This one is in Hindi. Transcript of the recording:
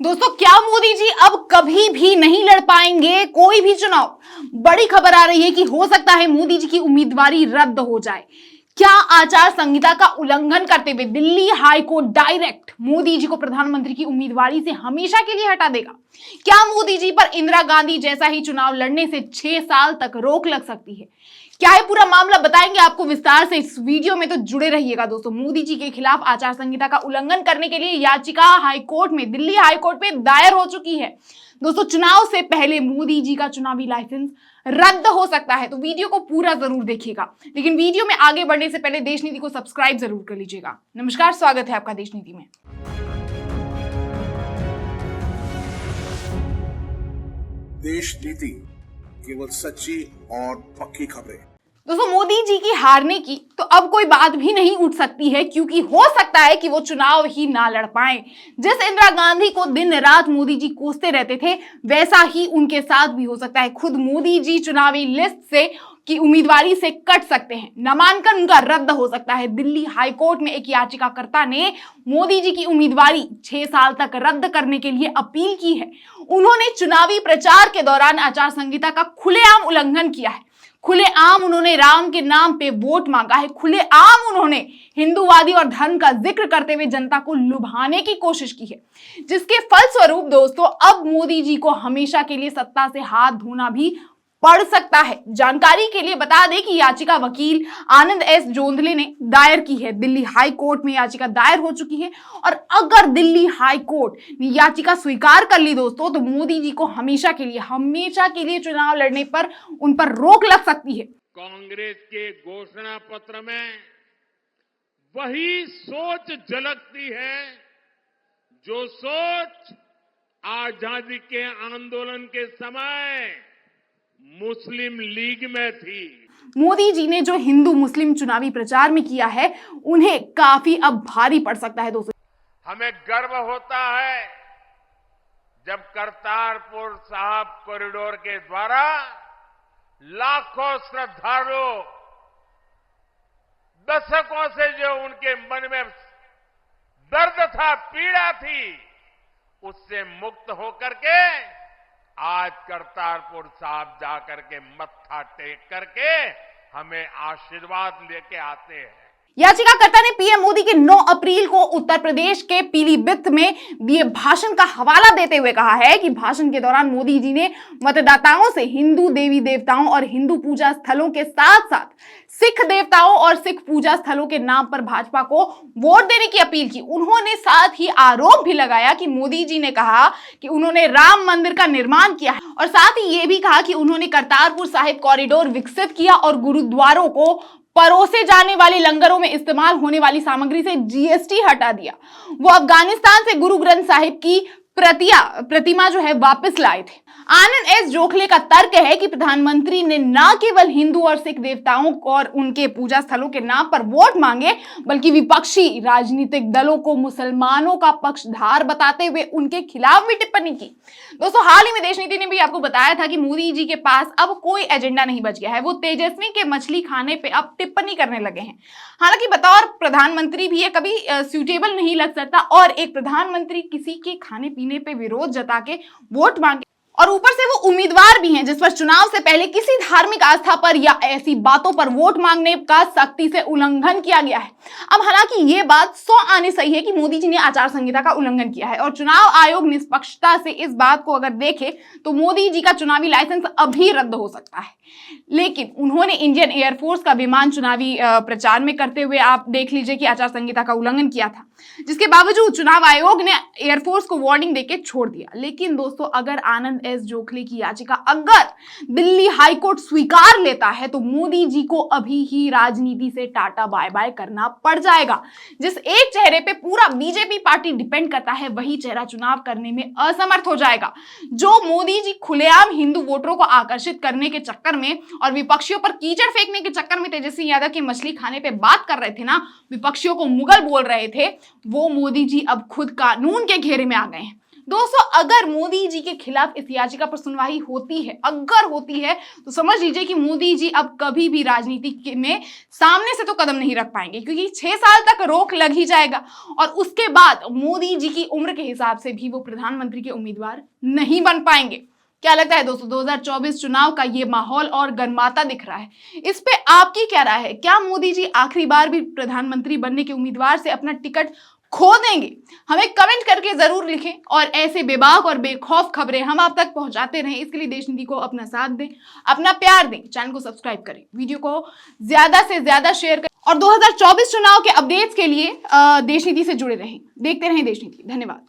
दोस्तों, क्या मोदी जी अब कभी भी नहीं लड़ पाएंगे कोई भी चुनाव? बड़ी खबर आ रही है कि हो सकता है मोदी जी की उम्मीदवारी रद्द हो जाए। क्या आचार संहिता का उल्लंघन करते हुए Delhi high court direct Modi ji को प्रधानमंत्री की उम्मीदवारी से हमेशा के लिए हटा देगा? क्या मोदी जी पर इंदिरा गांधी जैसा ही चुनाव लड़ने से 6 साल तक रोक लग सकती है? क्या है पूरा मामला, बताएंगे आपको विस्तार से इस वीडियो में, तो जुड़े रहिएगा दोस्तों। मोदी जी के खिलाफ आचार संहिता का उल्लंघन करने के लिए याचिका हाईकोर्ट में, दिल्ली हाईकोर्ट में दायर हो चुकी है। दोस्तों, चुनाव से पहले मोदी जी का चुनावी लाइसेंस रद्द हो सकता है, तो वीडियो को पूरा जरूर देखिएगा। लेकिन वीडियो में आगे बढ़ने से पहले देश नीति को सब्सक्राइब जरूर कर लीजिएगा। नमस्कार, स्वागत है आपका देश नीति में। देश नीति, केवल सच्ची और पक्की खबरें। दोस्तों, मोदी जी की हारने की तो अब कोई बात भी नहीं उठ सकती है, क्योंकि हो सकता है कि वो चुनाव ही ना लड़ पाए। जिस इंदिरा गांधी को दिन रात मोदी जी कोसते रहते थे, वैसा ही उनके साथ भी हो सकता है। खुद मोदी जी चुनावी लिस्ट से की उम्मीदवारी से कट सकते हैं, नामांकन उनका रद्द हो सकता है। दिल्ली हाईकोर्ट में एक याचिकाकर्ता ने मोदी जी की उम्मीदवारी 6 साल तक रद्द करने के लिए अपील की है। उन्होंने चुनावी प्रचार के दौरान आचार संहिता का खुलेआम उल्लंघन किया है। खुलेआम उन्होंने राम के नाम पे वोट मांगा है। खुलेआम उन्होंने हिंदूवादी और धर्म का जिक्र करते हुए जनता को लुभाने की कोशिश की है, जिसके फलस्वरूप दोस्तों अब मोदी जी को हमेशा के लिए सत्ता से हाथ धोना भी पड़ सकता है। जानकारी के लिए बता दें कि याचिका वकील आनंद एस जोंधले ने दायर की है। दिल्ली हाई कोर्ट में याचिका दायर हो चुकी है और अगर दिल्ली हाई कोर्ट ने याचिका स्वीकार कर ली दोस्तों, तो मोदी जी को हमेशा के लिए चुनाव लड़ने पर उन पर रोक लग सकती है। कांग्रेस के घोषणा पत्र में वही सोच झलकती है जो सोच आजादी के आंदोलन के समय मुस्लिम लीग में थी। मोदी जी ने जो हिंदू मुस्लिम चुनावी प्रचार में किया है, उन्हें काफी अब भारी पड़ सकता है दोस्तों। हमें गर्व होता है जब करतारपुर साहिब कॉरिडोर के द्वारा लाखों श्रद्धालु दशकों से जो उनके मन में दर्द था, पीड़ा थी, उससे मुक्त होकर के आज करतारपुर साहिब जाकर के मत्था टेक करके हमें आशीर्वाद लेके आते हैं। याचिकाकर्ता ने पीएम मोदी के 9 अप्रैल को उत्तर प्रदेश के पीलीभीत में दिए भाषण का हवाला देते हुए कहा है कि भाषण के दौरान मोदी जी ने मतदाताओं से हिंदू देवी देवताओं और हिंदू पूजा स्थलों के साथ साथ सिख देवताओं और सिख पूजा स्थलों के नाम पर भाजपा को वोट देने की अपील की। उन्होंने साथ ही आरोप भी लगाया कि मोदी जी ने कहा कि उन्होंने राम मंदिर का निर्माण किया है और साथ ही ये भी कहा कि उन्होंने करतारपुर साहिब कॉरिडोर विकसित किया और गुरुद्वारों को परोसे जाने वाले लंगरों में इस्तेमाल होने वाली सामग्री से जीएसटी हटा दिया। वो अफगानिस्तान से गुरु ग्रंथ साहिब की प्रतिमा जो है वापस लाए थे। आनंद एस जोखले का तर्क है कि प्रधानमंत्री ने न केवल हिंदू और सिख देवताओं और उनके पूजा स्थलों के नाम पर वोट मांगे, बल्कि विपक्षी राजनीतिक दलों को मुसलमानों का पक्षधार बताते हुए उनके खिलाफ भी टिप्पणी की। दोस्तों, हाल ही में देश नीति ने भी आपको बताया था कि मोदी जी के पास अब कोई एजेंडा नहीं बच गया है। वो तेजस्वी के मछली खाने पे अब टिप्पणी करने लगे हैं। हालांकि बतौर प्रधानमंत्री भी ये कभी सूटेबल नहीं लग सकता, और एक प्रधानमंत्री किसी के खाने पीने पे विरोध जता के वोट मांगे और ऊपर से वो उम्मीदवार भी हैं जिस पर चुनाव से पहले किसी धार्मिक आस्था पर या ऐसी बातों पर वोट मांगने का सख्ती से उल्लंघन किया गया है। अब हालांकि ये बात 100 आने सही है कि मोदी जी ने आचार संहिता का उल्लंघन किया है और चुनाव आयोग निष्पक्षता से इस बात को अगर देखे तो मोदी जी का चुनावी लाइसेंस अभी रद्द हो सकता है। लेकिन उन्होंने इंडियन एयरफोर्स का विमान चुनावी प्रचार में करते हुए आप देख लीजिए कि आचार संहिता का उल्लंघन किया था, जिसके बावजूद चुनाव आयोग ने एयरफोर्स को वार्निंग देके छोड़ दिया। लेकिन दोस्तों, अगर आनंद एस जोखले की याचिका अगर दिल्ली हाईकोर्ट स्वीकार लेता है तो मोदी जी को अभी ही राजनीति से टाटा बाय बाय करना पड़ जाएगा। जिस एक चेहरे पे पूरा बीजेपी पार्टी डिपेंड करता है, वही चेहरा चुनाव करने में असमर्थ हो जाएगा। जो मोदी जी खुलेआम हिंदू वोटरों को आकर्षित करने के चक्कर में और विपक्षियों पर कीचड़ फेंकने के चक्कर में तेजस्वी यादव की मछली खाने पे बात कर रहे थे ना, विपक्षियों को मुगल बोल रहे थे, वो मोदी जी अब खुद कानून के घेरे में आ गए हैं। दोस्तों, अगर मोदी जी के खिलाफ इस याचिका पर सुनवाई होती है, अगर होती है, तो समझ लीजिए कि मोदी जी अब कभी भी राजनीति में सामने से तो कदम नहीं रख पाएंगे, क्योंकि 6 साल तक रोक लग ही जाएगा और उसके बाद मोदी जी की उम्र के हिसाब से भी वो प्रधानमंत्री के उम्मीदवार नहीं बन पाएंगे। क्या लगता है दोस्तों, 2024 चुनाव का ये माहौल और गर्माता दिख रहा है, इस पे आपकी क्या राय है? क्या मोदी जी आखिरी बार भी प्रधानमंत्री बनने के उम्मीदवार से अपना टिकट खो देंगे? हमें कमेंट करके जरूर लिखें और ऐसे बेबाक और बेखौफ खबरें हम आप तक पहुंचाते रहें। इसके लिए देश नीति को अपना साथ दें, अपना प्यार दें, चैनल को सब्सक्राइब करें, वीडियो को ज्यादा से ज्यादा शेयर करें और 2024 चुनाव के अपडेट्स के लिए देश नीति से जुड़े रहें। देखते रहें देश नीति। धन्यवाद।